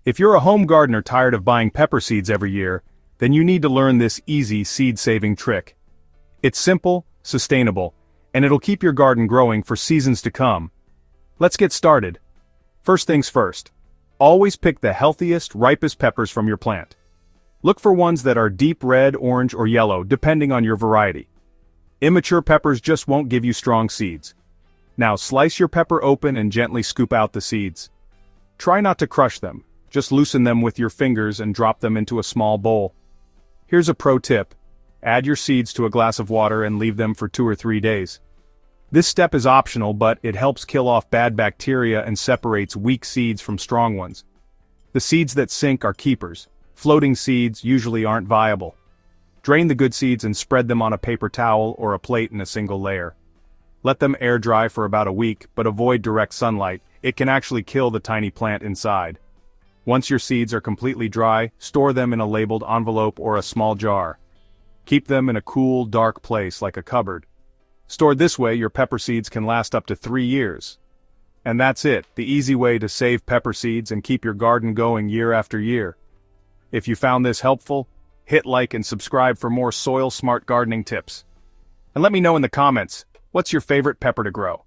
If you're a home gardener tired of buying pepper seeds every year, then you need to learn this easy seed-saving trick. It's simple, sustainable, and it'll keep your garden growing for seasons to come. Let's get started. First things first. Always pick the healthiest, ripest peppers from your plant. Look for ones that are deep red, orange, or yellow, depending on your variety. Immature peppers just won't give you strong seeds. Now slice your pepper open and gently scoop out the seeds. Try not to crush them, just loosen them with your fingers and drop them into a small bowl. Here's a pro tip. Add your seeds to a glass of water and leave them for 2 or 3 days. This step is optional, but it helps kill off bad bacteria and separates weak seeds from strong ones. The seeds that sink are keepers. Floating seeds usually aren't viable. Drain the good seeds and spread them on a paper towel or a plate in a single layer. Let them air dry for about a week, but avoid direct sunlight. It can actually kill the tiny plant inside. Once your seeds are completely dry, store them in a labeled envelope or a small jar. Keep them in a cool, dark place like a cupboard. Stored this way, your pepper seeds can last up to 3 years. And that's it, the easy way to save pepper seeds and keep your garden going year after year. If you found this helpful, hit like and subscribe for more soil-smart gardening tips. And let me know in the comments, what's your favorite pepper to grow?